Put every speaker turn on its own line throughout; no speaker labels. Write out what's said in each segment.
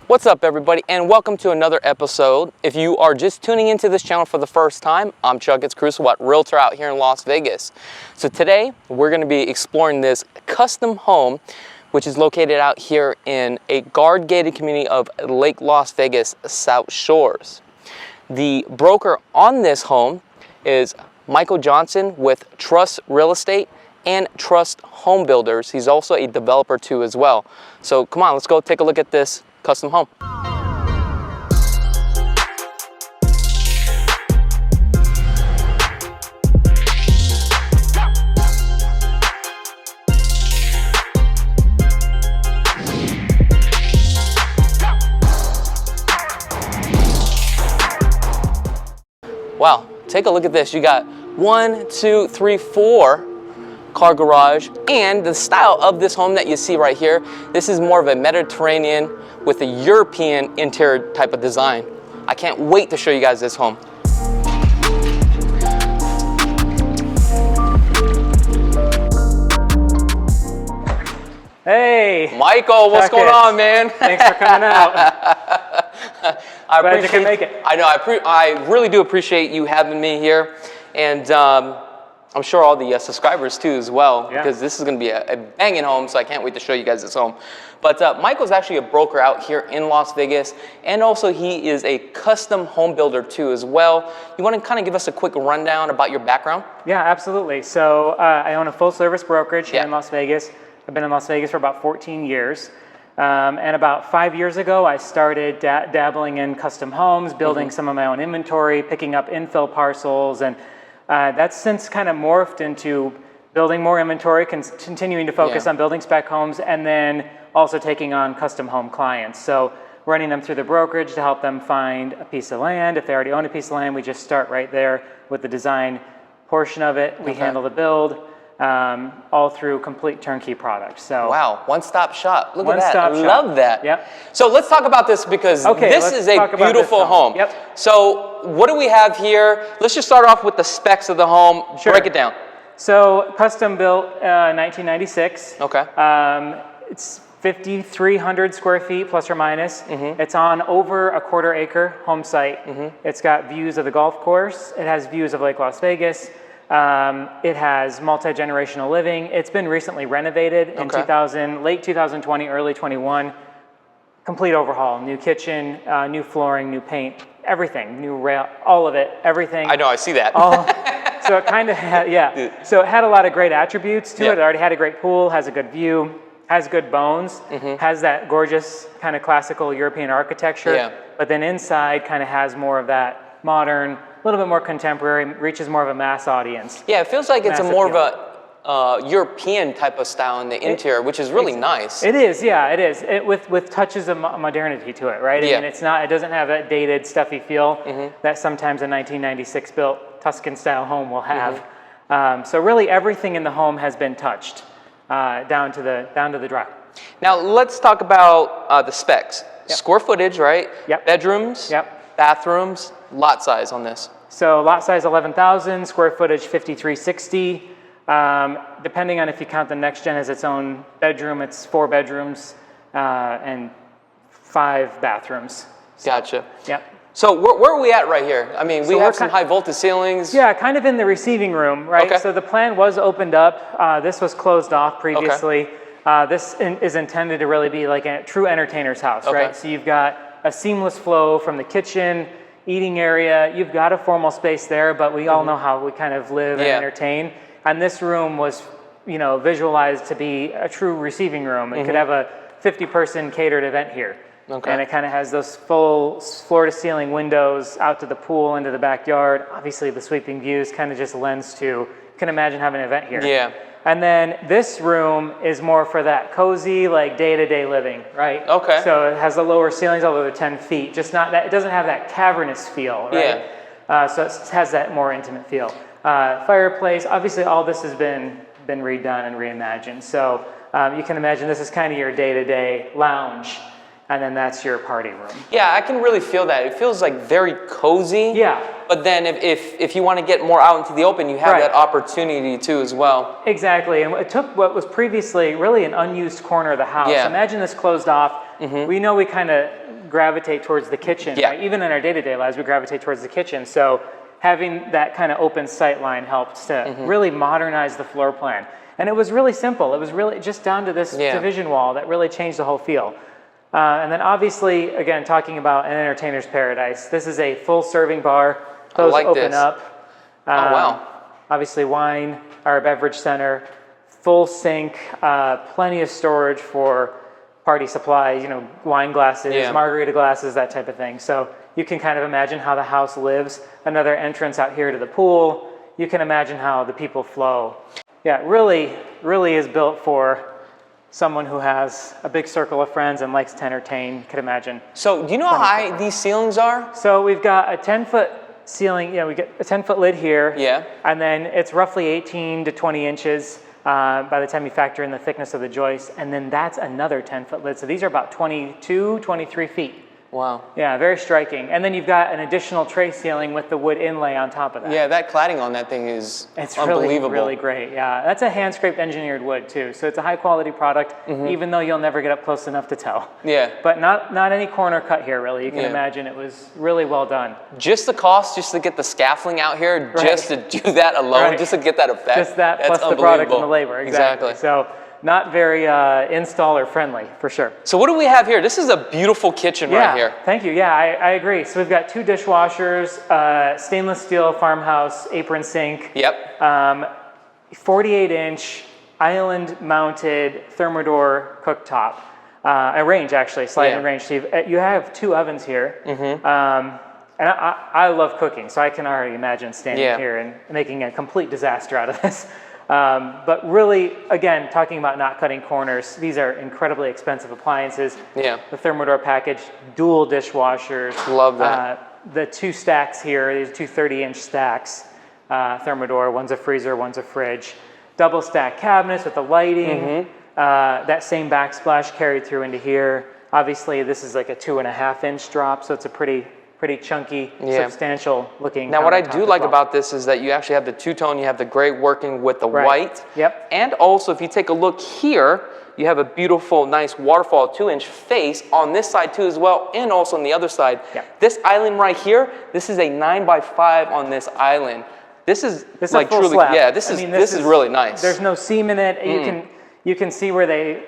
What's up, everybody, and welcome to another episode. If you are just tuning into this channel for the first time, I'm Chakits, Krulsawat, realtor out here in Las Vegas. So today we're going to be exploring this custom home, which is located out here in a guard-gated community of Lake Las Vegas South Shores. The broker on this home is Michael Johnson with Trust Real Estate and Trust Home Builders. He's also a developer too as well. So come on, let's go take a look at this custom home. Wow, take a look at this. You got 1, 2, 3, 4 car garage, and the style of this home that you see right here, this is more of a Mediterranean with a European interior type of design. I can't wait to show you guys this home.
Hey!
Michael, what's going on, man?
Thanks for coming out. Glad you can make it.
I know, I really do appreciate you having me here, and I'm sure all the subscribers too as well, because this is going to be a banging home, so I can't wait to show you guys this home. But Michael's actually a broker out here in Las Vegas, and also he is a custom home builder too as well. You want to kind of give us a quick rundown about your background?
Yeah, absolutely. So I own a full service brokerage here in Las Vegas. I've been in Las Vegas for about 14 years. And about 5 years ago, I started dabbling in custom homes, building some of my own inventory, picking up infill parcels, and that's since kind of morphed into building more inventory, continuing to focus on building spec homes, and then also taking on custom home clients. So running them through the brokerage to help them find a piece of land. If they already own a piece of land, we just start right there with the design portion of it. We handle the build, all through complete turnkey products. So
wow, one-stop shop. Look at that. I
shop.
Love that.
Yep.
So let's talk about this, because this is a beautiful home.
Yep.
So what do we have here? Let's just start off with the specs of the home.
Sure.
Break it down.
So custom built 1996.
Okay.
It's 5,300 square feet plus or minus. It's on over a 1/4 acre home site. It's got views of the golf course. It has views of Lake Las Vegas. It has multi-generational living. It's been recently renovated in late 2020, early 21. Complete overhaul, new kitchen, new flooring, new paint, everything, new rail, all of it, everything.
I know, I see that.
So it kind of had, so it had a lot of great attributes to it. It already had a great pool, has a good view, has good bones, has that gorgeous kind of classical European architecture, but then inside kind of has more of that modern, a little bit more contemporary, reaches more of a mass audience. Yeah,
it feels like it's a more of a European type of style in the interior, which is really nice.
It is, yeah, it is. With touches of modernity to it, right? I mean, it's not, it doesn't have that dated, stuffy feel that sometimes a 1996 built Tuscan style home will have. So really everything in the home has been touched down to the dry. Now let's talk about the specs. Square footage, right? Bedrooms, bathrooms, lot size on this. So lot size 11,000, square footage 5,360. Depending on if you count the next gen as its own bedroom, it's 4 bedrooms and 5 bathrooms. Gotcha. Yep. So where are we at right here? I mean, we have some high voltage ceilings. Yeah, kind of in the receiving room, right? So the plan was opened up. This was closed off previously. This is intended to really be like a true entertainer's house, right? So you've got a seamless flow from the kitchen, eating area. You've got a formal space there, but we all know how we kind of live and entertain. And this room was, visualized to be a true receiving room. It could have a 50-person catered event here. And it kind of has those full floor-to-ceiling windows out to the pool, into the backyard. Obviously, the sweeping views kind of just lends to, you can imagine having an event here. Yeah. And then this room is more for that cozy, like day-to-day living, right? Okay. So it has the lower ceilings, although they're 10 feet. Just not that, it doesn't have that cavernous feel, right? So it has that more intimate feel. Fireplace, obviously all this has been redone and reimagined. So you can imagine this is kind of your day-to-day lounge. And then that's your party room. Yeah, I can really feel that. It feels like very cozy. Yeah. But then if you want to get more out into the open, you have that opportunity too as well. Exactly. And it took what was previously really an unused corner of the house. Yeah. Imagine this closed off. Mm-hmm. We know we kind of gravitate towards the kitchen.
Yeah.
Right? Even in our day-to-day lives, we gravitate towards the kitchen. So having that kind of open sight line helped to really modernize the floor plan. And it was really simple. It was really just down to this division wall that really changed the whole feel. And then obviously, again, talking about an entertainer's paradise, this is a full serving bar. Those open up.
Oh, wow.
Obviously wine, our beverage center, full sink, plenty of storage for party supplies, you know, wine glasses, margarita glasses, that type of thing. So you can kind of imagine how the house lives. Another entrance out here to the pool. You can imagine how the people flow. Yeah, really is built for someone who has a big circle of friends and likes to entertain, you can imagine.
So do you know how high these ceilings are?
So we've got a 10-foot ceiling, we get a 10-foot lid here.
Yeah.
And then it's roughly 18 to 20 inches by the time you factor in the thickness of the joist. And then that's another 10-foot lid. So these are about 22, 23 feet.
Wow.
Yeah, very striking. And then you've got an additional tray ceiling with the wood inlay on top of that.
Yeah, that cladding on that thing is unbelievable.
It's really great, yeah. That's a hand-scraped engineered wood, too. So it's a high-quality product, even though you'll never get up close enough to tell.
Yeah.
But not any corner cut here, really. You can imagine it was really well done.
Just the cost, just to get the scaffolding out here, just to do that alone, just to get that effect.
Just that plus the product and the labor, exactly. So not very installer friendly, for sure.
So what do we have here? This is a beautiful kitchen right here.
Thank you. Yeah, I agree. So we've got 2 dishwashers, stainless steel farmhouse apron sink.
Yep.
48-inch island mounted Thermador cooktop. A range, actually, sliding range. So you have 2 ovens here. And I love cooking, so I can already imagine standing here and making a complete disaster out of this. But really, again, talking about not cutting corners, these are incredibly expensive appliances. Yeah. The Thermador package, dual dishwashers.
Love that.
The 2 stacks here, these 2 30-inch stacks, Thermador, one's a freezer, one's a fridge. Double stack cabinets with the lighting. That same backsplash carried through into here. Obviously, this is like a 2.5-inch drop, so it's a pretty chunky, substantial looking.
Now what I do like about this is that you actually have the two-tone, you have the gray working with the white.
Yep.
And also if you take a look here, you have a beautiful, nice waterfall 2-inch face on this side too as well, and also on the other side. Yep. This island right here, this is a 9x5 on this island. This is like truly, slab. This is really nice.
There's no seam in it. You can see where they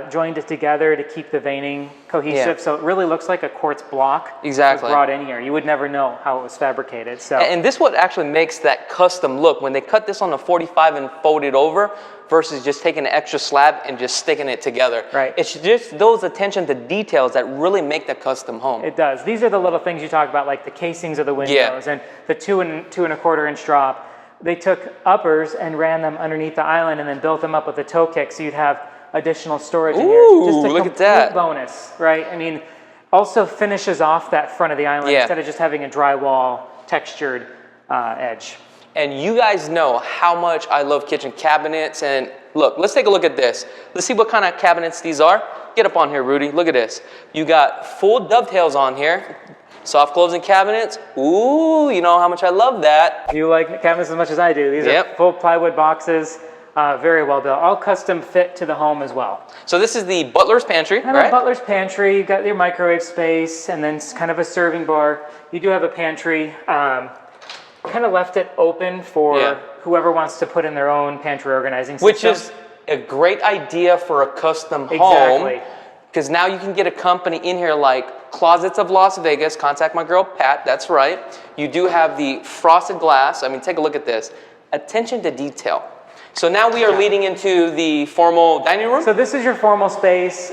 joined it together to keep the veining cohesive. So it really looks like a quartz block was brought in here. You would never know how it was fabricated. So
and this what actually makes that custom look. When they cut this on the 45 and fold it over versus just taking an extra slab and just sticking it together. Right. It's just those attention to details that really make the custom home.
It does. These are the little things you talk about, like the casings of the windows and the 2.25-inch drop. They took uppers and ran them underneath the island and then built them up with a toe kick so you'd have additional storage in here. Just a complete bonus, right? I mean, also finishes off that front of the island instead of just having a drywall textured edge.
And you guys know how much I love kitchen cabinets. And look, let's take a look at this. Let's see what kind of cabinets these are. Get up on here, Rudy. Look at this. You got full dovetails on here. Soft closing cabinets. Ooh, you know how much I love that.
You like cabinets as much as I do. These are full plywood boxes, very well built. All custom fit to the home as well.
So this is the butler's pantry, right?
Butler's pantry. You've got your microwave space and then it's kind of a serving bar. You do have a pantry. Kind of left it open for whoever wants to put in their own pantry organizing system.
Which is a great idea for a custom home. Because now you can get a company in here like Closets of Las Vegas. Contact my girl, Pat. That's right. You do have the frosted glass. I mean, take a look at this. Attention to detail. So now we are leading into the formal dining room.
So this is your formal space.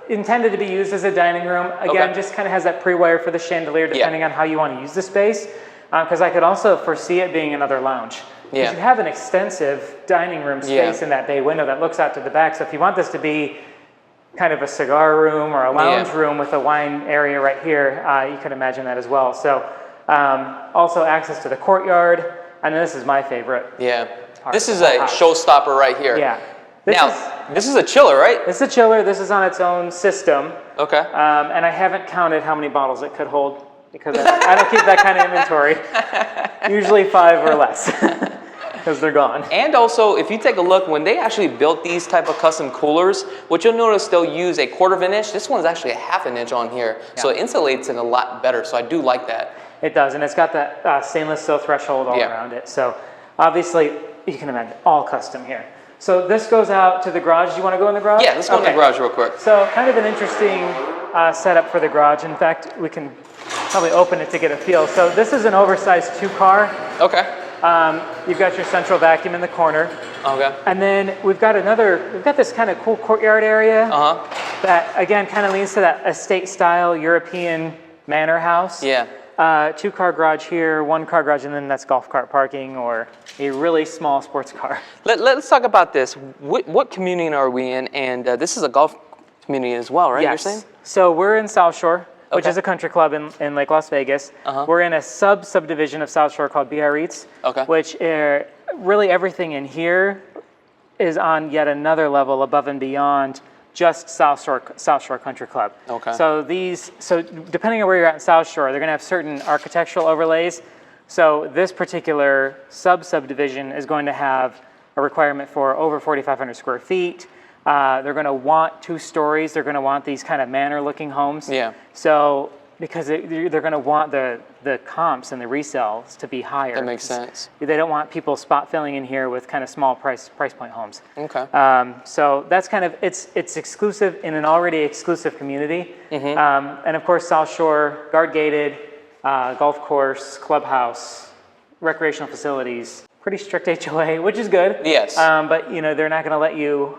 Intended to be used as a dining room. Again, just kind of has that pre-wire for the chandelier depending on how you want to use the space. Because I could also foresee it being another lounge. Because you have an extensive dining room space in that bay window that looks out to the back. So if you want this to be kind of a cigar room or a lounge room with a wine area right here, you can imagine that as well. So also access to the courtyard, and this is my favorite.
This is a showstopper right here. This is a chiller, right?
This is a chiller. This is on its own system.
Okay.
And I haven't counted how many bottles it could hold because I don't keep that kind of inventory. Usually 5 or less. because they're gone.
And also, if you take a look, when they actually built these type of custom coolers, what you'll notice, they'll use a 1/4 of an inch. This one's actually a 1/2 an inch on here. So it insulates it a lot better. So I do like that.
It does, and it's got that stainless steel threshold all around it. So obviously, you can imagine, all custom here. So this goes out to the garage. Do you want to go in the garage?
Yeah, let's go in the garage real quick.
So kind of an interesting setup for the garage. In fact, we can probably open it to get a feel. So this is an oversized 2-car.
Okay.
You've got your central vacuum in the corner.
Okay.
And then we've got this kind of cool courtyard area that again kind of leans to that estate style European manor house.
Yeah.
2-car garage here, 1-car garage, and then that's golf cart parking or a really small sports car.
Let's talk about this. What community are we in? And this is a golf community as well, right?
Yes.
You're saying?
So we're in South Shore, which is a country club in Lake Las Vegas. We're in a subdivision of South Shore called BIARRITZ, which really everything in here is on yet another level above and beyond just South Shore Country Club. Okay. So depending on where you're at in South Shore, they're going to have certain architectural overlays. So this particular subdivision is going to have a requirement for over 4,500 square feet. They're going to want 2 stories. They're going to want these kind of manor-looking homes. Yeah. So because they're going to want the comps and the resales to be higher.
That makes sense.
They don't want people spot filling in here with kind of small price point homes.
Okay.
So that's kind of it's exclusive in an already exclusive community. And of course, South Shore, guard gated, golf course, clubhouse, recreational facilities. Pretty strict HOA, which is good.
Yes.
But they're not going to let you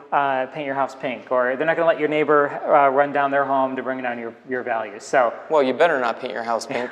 paint your house pink, or they're not going to let your neighbor run down their home to bring down your values. So. Well,
you better not paint your house pink.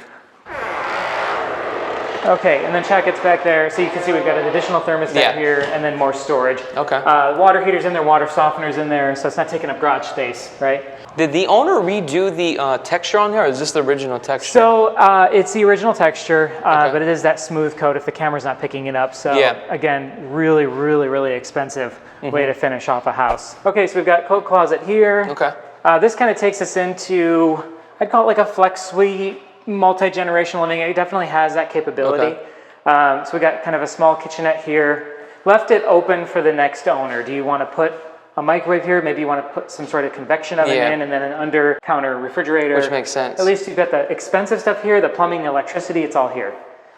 Okay, and then Chakits back there. So you can see we've got an additional thermostat here, and then more storage.
Okay.
Water heaters in there, water softeners in there, so it's not taking up garage space, right?
Did the owner redo the texture on there, or is this the original texture?
So it's the original texture, but it is that smooth coat if the camera's not picking it up. So again, really, really, really expensive way to finish off a house. Okay, so we've got coat closet here. Okay. This kind of takes us into, I'd call it like a flex suite, multi-generational living. It definitely has that capability. So we got kind of a small kitchenette here. Left it open for the next owner. Do you want to put a microwave here? Maybe you want to put some sort of convection oven in, and then an under-counter refrigerator.
Which makes sense.
At least you've got the expensive stuff here, the plumbing, the electricity, it's all here.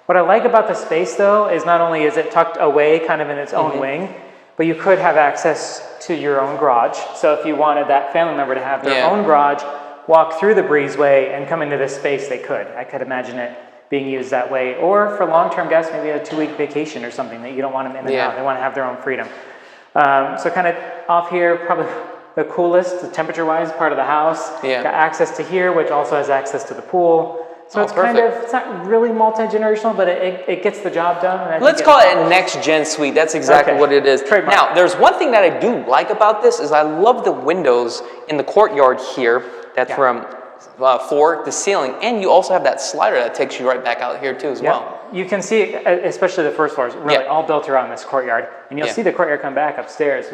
What I like about the space, though, is not only is it tucked away kind of in its own wing, but you could have access to your own garage. So if you wanted that family member to have their own garage, walk through the breezeway and come into this space, they could. I could imagine it being used that way. Or for long-term guests, maybe a 2-week vacation or something that you don't want them in and out. They want to have their own freedom. So kind of off here, probably the coolest, the temperature-wise part of the house. Got access to here, which also has access to the pool. So it's kind of, it's not really multi-generational, but it gets the job done. And
let's call it a next-gen suite. That's exactly what it is.
Trademark.
Now, there's one thing that I do like about this is I love the windows in the courtyard here. That's from floor to ceiling, and you also have that slider that takes you right back out here too as well.
You can see, especially the first floors, really all built around this courtyard, and you'll see the courtyard come back upstairs.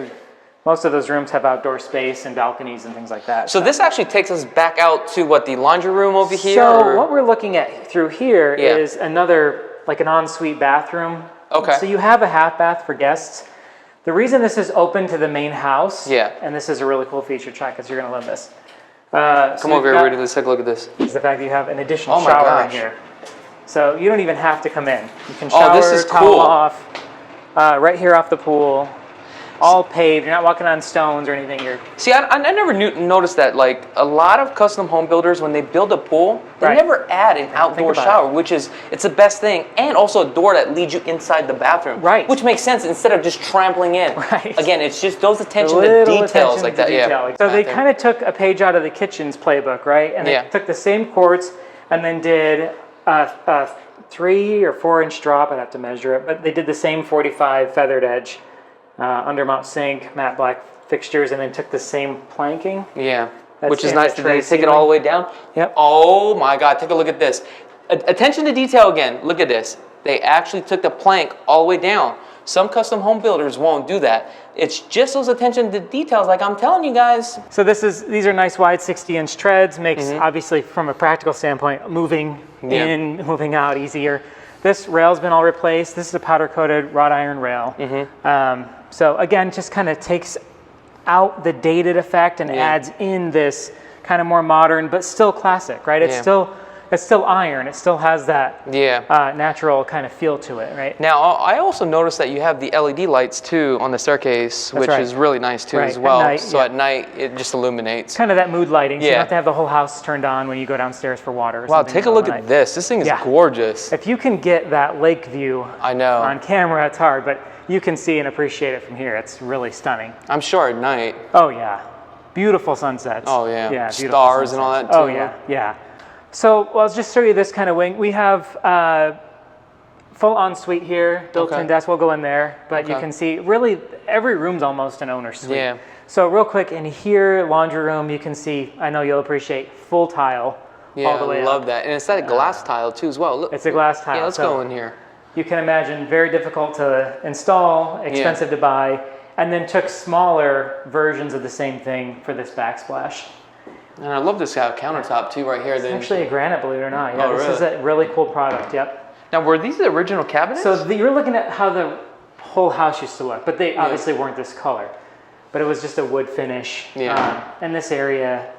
Most of those rooms have outdoor space and balconies and things like that.
So this actually takes us back out to what, the laundry room over here?
So what we're looking at through here is another, like an ensuite bathroom. Okay. So you have a half bath for guests. The reason this is open to the main house, and this is a really cool feature, Chakits, you're gonna love this.
Come over here, let's take a look at this.
Is the fact that you have an additional shower in here. So you don't even have to come in. You can shower,
this is
towel
cool.
off, right here off the pool. All paved. You're not walking on stones or anything.
See, I never noticed that. Like a lot of custom home builders, when they build a pool, they never add an outdoor shower, which is it's the best thing, and also a door that leads you inside the bathroom, which makes sense instead of just trampling in. Again, it's just those attention to details like that.
So they kind of took a page out of the kitchen's playbook, right? And they took the same quartz and then did a 3 or 4 inch drop. I'd have to measure it, but they did the same 45 feathered edge. Undermount sink, matte black fixtures, and then took the same planking.
Which is nice to take it all the way down. Oh my God, take a look at this. Attention to detail again, look at this. They actually took the plank all the way down. Some custom home builders won't do that. It's just those attention to details like I'm telling you guys.
So these are nice wide 60-inch treads, makes obviously from a practical standpoint, moving in, moving out easier. This rail's been all replaced. This is a powder coated wrought iron rail. So again, just kind of takes out the dated effect and adds in this kind of more modern, but still classic, right? It's still iron. It still has that natural kind of feel to it, right?
Now, I also noticed that you have the LED lights too on the staircase, which is really nice too as well. At night, at night, it just illuminates.
Kind of that mood lighting. So you don't have to have the whole house turned on when you go downstairs for water.
Wow, take a look at this. This thing is gorgeous.
If you can get that lake view on camera, it's hard, but you can see and appreciate it from here. It's really stunning.
I'm sure at night.
Oh, yeah. Beautiful sunsets.
Oh, yeah. Yeah, stars and all that, too.
Oh, yeah, yeah. So, well, I'll just show you this kind of wing. We have full ensuite here, built-in desk. We'll go in there, but you can see really every room's almost an owner's suite. Yeah. So real quick, in here, laundry room, you can see, I know you'll appreciate, full tile all the way
up. I love that. And it's that glass tile, too, as well. Look,
it's a glass tile.
Yeah, let's go in here.
You can imagine very difficult to install, expensive to buy, and then took smaller versions of the same thing for this backsplash.
And I love this countertop too right here.
It's actually a granite, believe it or not. Yeah, this is a really cool product,
Now, were these the original cabinets?
So you're looking at how the whole house used to look, but they obviously weren't this color. But it was just a wood finish. And this area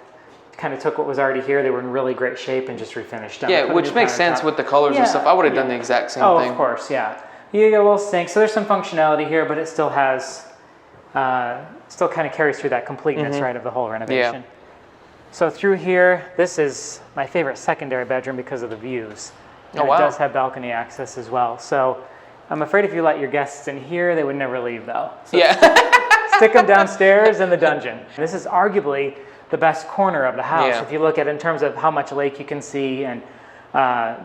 kind of took what was already here. They were in really great shape and just refinished them.
Yeah, which makes sense with the colors and stuff. I would have done the exact same thing.
Oh, of course, yeah. You get a little sink, so there's some functionality here, but it still has, still kind of carries through that completeness, right, of the whole renovation. Yeah. So through here, this is my favorite secondary bedroom because of the views. And it does have balcony access as well. So I'm afraid if you let your guests in here, they would never leave though. So stick them downstairs in the dungeon. This is arguably the best corner of the house. If you look at it in terms of how much lake you can see and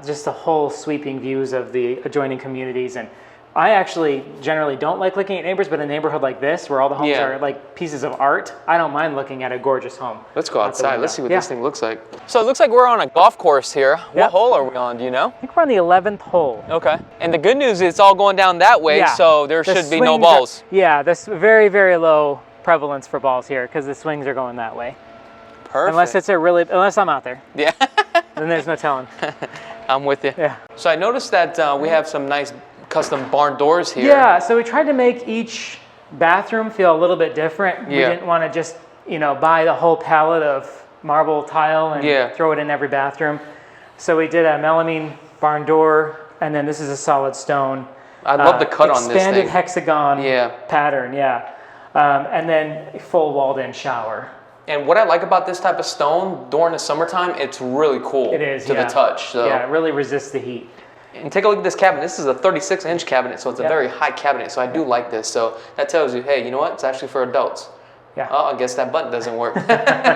just the whole sweeping views of the adjoining communities. And I actually generally don't like looking at neighbors, but in a neighborhood like this, where all the homes are like pieces of art, I don't mind looking at a gorgeous home.
Let's go outside. Let's see what this thing looks like. So it looks like we're on a golf course here. What hole are we on, do you know?
I think we're on the 11th hole.
Okay. And the good news is it's all going down that way, so there should be no balls.
There's very, very low prevalence for balls here because the swings are going that way.
Perfect.
Unless I'm out there.
Yeah.
Then there's no telling.
I'm with you.
Yeah.
So I noticed that we have some nice custom barn doors here.
Yeah, so we tried to make each bathroom feel a little bit different. We didn't want to just, buy the whole palette of marble tile and throw it in every bathroom. So we did a melamine barn door, and then this is a solid stone.
I love the cut on this thing.
Expanded hexagon pattern, and then full walled-in shower.
And what I like about this type of stone during the summertime, it's really cool.
It is,
to the touch. So.
Yeah, it really resists the heat.
And take a look at this cabinet. This is a 36-inch cabinet, so it's a very high cabinet. So I do like this. So that tells you, hey, you know what? It's actually for adults.
Yeah.
Oh, I guess that button doesn't work.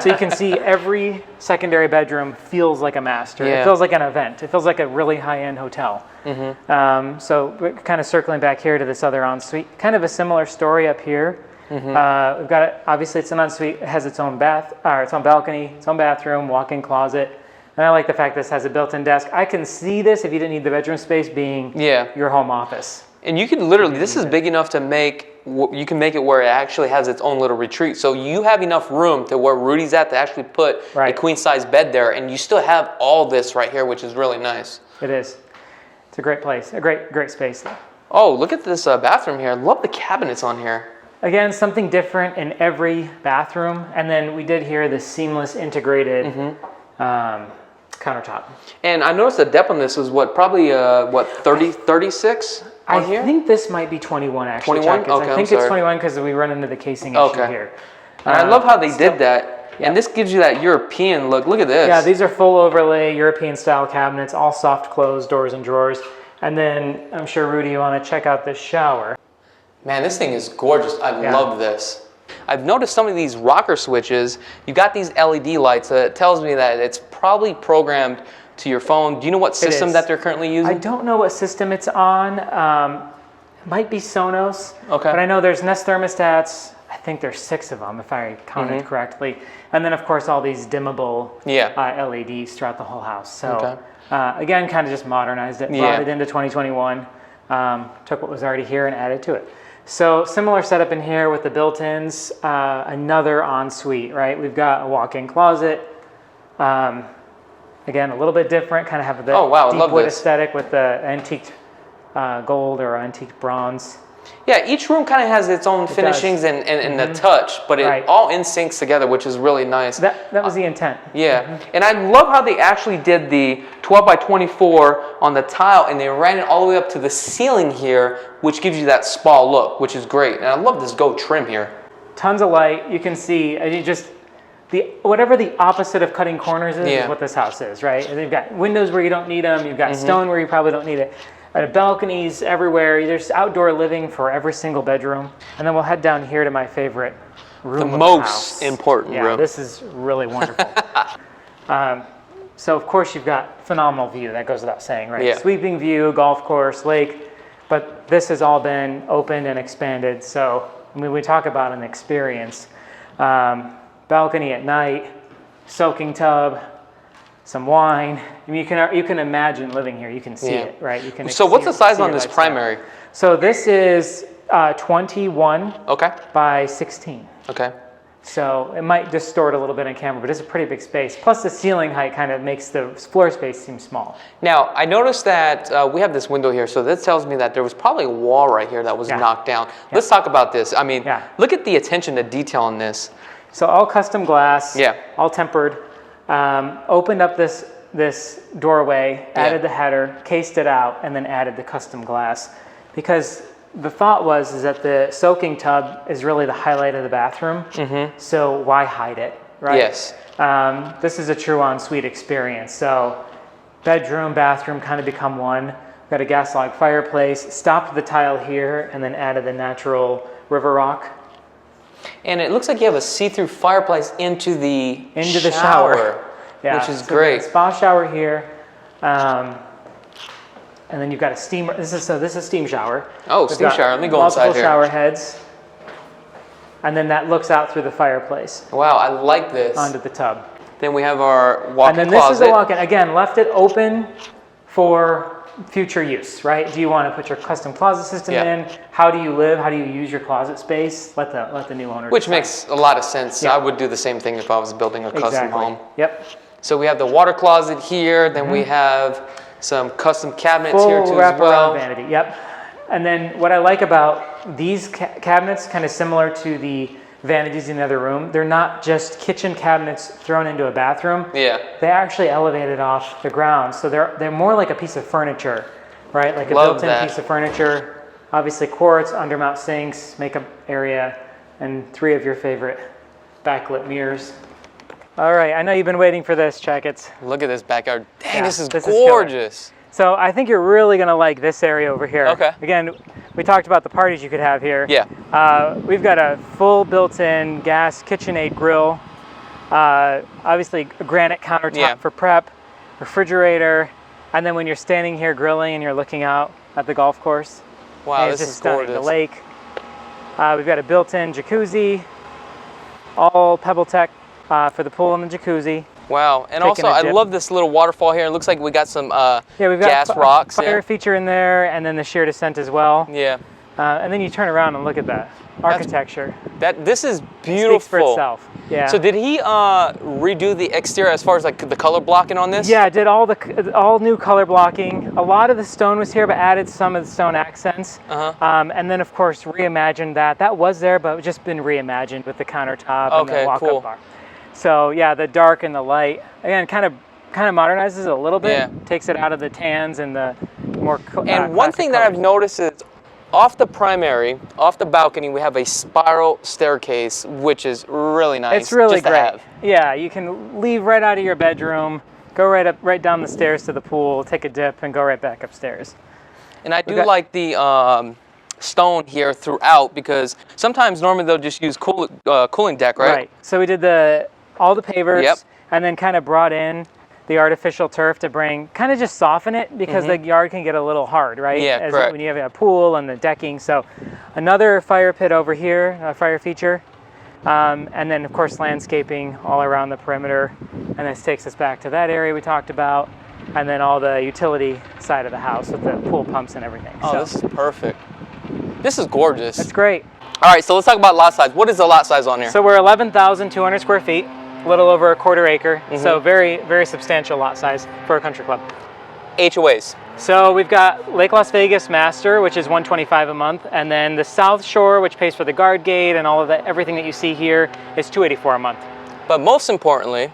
So you can see every secondary bedroom feels like a master. It feels like an event. It feels like a really high-end hotel. So we're kind of circling back here to this other ensuite. Kind of a similar story up here. We've got it. Obviously, it's an ensuite. It has its own its own balcony, its own bathroom, walk-in closet. And I like the fact this has a built-in desk. I can see this if you didn't need the bedroom space being your home office.
And you can literally, this is big enough to make, you can make it where it actually has its own little retreat. So you have enough room to where Rudy's at to actually put a queen-size bed there, and you still have all this right here, which is really nice.
It is. It's a great place, a great space.
Oh, look at this bathroom here. I love the cabinets on here.
Again, something different in every bathroom. And then we did here the seamless integrated countertop.
And I noticed the depth on this was probably 36 on here?
I think this might be 21 actually.
21? Okay,
I think it's 21 because we run into the casing issue here.
And I love how they did that. And this gives you that European look. Look at this.
Yeah, these are full overlay European style cabinets, all soft close doors and drawers. And then I'm sure, Rudy, you want to check out this shower.
Man, this thing is gorgeous. I love this. I've noticed some of these rocker switches, you got these LED lights that tells me that it's probably programmed to your phone. Do you know what system that they're currently using?
I don't know what system it's on. It might be Sonos. Okay. But I know there's Nest thermostats. I think there's 6 of them if I counted correctly. And then of course all these dimmable LEDs throughout the whole house. So again, kind of just modernized it, brought it into 2021, took what was already here and added to it. So similar setup in here with the built-ins, another ensuite, right? We've got a walk-in closet, Again, a little bit different, kind of have the deep wood aesthetic with the antique gold or antique bronze.
Yeah, each room kind of has its own finishings and the touch, but it all in syncs together, which is really nice.
That was the intent.
Yeah, and I love how they actually did the 12 by 24 on the tile, and they ran it all the way up to the ceiling here, which gives you that spa look, which is great. And I love this gold trim here. Tons
of light. You can see, whatever the opposite of cutting corners is what this house is, right? And they've got windows where you don't need them. You've got stone where you probably don't need it. Balconies everywhere. There's outdoor living for every single bedroom. And then we'll head down here to my favorite room.
The most important room.
Yeah, this is really wonderful. So of course you've got phenomenal view. That goes without saying, right?
Yeah.
Sweeping view, golf course, lake. But this has all been opened and expanded. So I mean, we talk about an experience. Balcony at night, soaking tub, some wine. I mean, you can imagine living here. You can see it, right? You can.
So what's the size on this primary?
So this is 21 by 16.
Okay.
So it might distort a little bit on camera, but it's a pretty big space. Plus the ceiling height kind of makes the floor space seem small.
Now, I noticed that we have this window here, so this tells me that there was probably a wall right here that was knocked down. Let's talk about this. I mean, look at the attention to detail on this.
So all custom glass, all tempered. Opened up this doorway, added the header, cased it out, and then added the custom glass. Because the thought is that the soaking tub is really the highlight of the bathroom. So why hide it, right?
Yes.
This is a true ensuite experience. So bedroom, bathroom kind of become one. Got a gas log fireplace, stopped the tile here, and then added the natural river rock.
And it looks like you have a see-through fireplace into the
shower. Yeah,
which is great.
Spa shower here, and then you've got a steamer. This is a steam shower.
Oh, steam shower. Let me go inside here.
Multiple shower heads, and then that looks out through the fireplace.
Wow, I like this.
Onto the tub.
Then we have our walk-in closet.
And then this is the walk-in. Again, left it open for future use, right? Do you want to put your custom closet system in? How do you live? How do you use your closet space? Let the new owner
Which
decide.
Makes a lot of sense. I would do the same thing if I was building a custom home.
Yep.
So we have the water closet here. Then we have some custom cabinets here too as well.
Full wraparound vanity. Yep. And then what I like about these cabinets, kind of similar to the vanities in the other room, they're not just kitchen cabinets thrown into a bathroom.
Yeah.
They actually elevated off the ground, so they're more like a piece of furniture, right? Like a built-in piece of furniture. Obviously quartz, undermount sinks, makeup area, and 3 of your favorite backlit mirrors. All right, I know you've been waiting for this, Chakits.
Look at this backyard. Dang, this is gorgeous.
So I think you're really gonna like this area over here.
Okay.
Again, we talked about the parties you could have here.
Yeah.
We've got a full built-in gas KitchenAid grill. Obviously a granite countertop for prep, refrigerator, and then when you're standing here grilling and you're looking out at the golf course.
Wow, this is
stunning.
gorgeous.
The lake. We've got a built-in jacuzzi, all PebbleTech for the pool and the jacuzzi.
Wow, and also I love this little waterfall here. It looks like we got some
we've
gas
got
rocks.
Fire feature in there, and then the sheer descent as well.
Yeah.
And then you turn around and look at that architecture.
This is beautiful.
It speaks for itself. Yeah.
So did he redo the exterior as far as like the color blocking on this?
Yeah, I did all new color blocking. A lot of the stone was here, but added some of the stone accents. And then of course reimagined that. That was there, but just been reimagined with the countertop and the walk-up bar. So yeah, the dark and the light again kind of modernizes it a little bit. Takes it out of the tans and the more.
And one thing that I've noticed is, off the primary, off the balcony, we have a spiral staircase, which is really nice.
It's really great. Yeah, you can leave right out of your bedroom, go right down the stairs to the pool, take a dip, and go right back upstairs.
And I do like the stone here throughout, because sometimes normally they'll just use cooling deck, right? Right.
So we did all the pavers, and then kind of brought in the artificial turf to kind of just soften it, because the yard can get a little hard, right?
Yeah, correct.
When you have a pool and the decking. So another fire pit over here, a fire feature. And then of course landscaping all around the perimeter. And this takes us back to that area we talked about. And then all the utility side of the house with the pool pumps and everything.
Oh, this is perfect. This is gorgeous.
That's great.
All right, so let's talk about lot size. What is the lot size on here?
So we're 11,200 square feet. a little over a quarter acre. So very, very substantial lot size for a country club.
HOAs.
So we've got Lake Las Vegas Master, which is $125 a month, and then the South Shore, which pays for the guard gate and all of that, everything that you see here, is $284 a month.
But most importantly,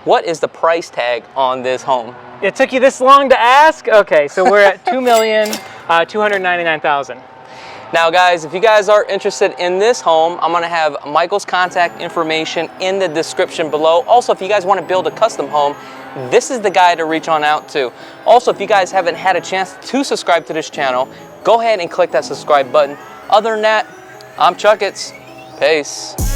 what is the price tag on this home?
It took you this long to ask? Okay, so we're at $2,299,000.
Now guys, if you guys are interested in this home, I'm gonna have Michael's contact information in the description below. Also, if you guys wanna build a custom home, this is the guy to reach on out to. Also, if you guys haven't had a chance to subscribe to this channel, go ahead and click that subscribe button. Other than that, I'm Chakits. Peace.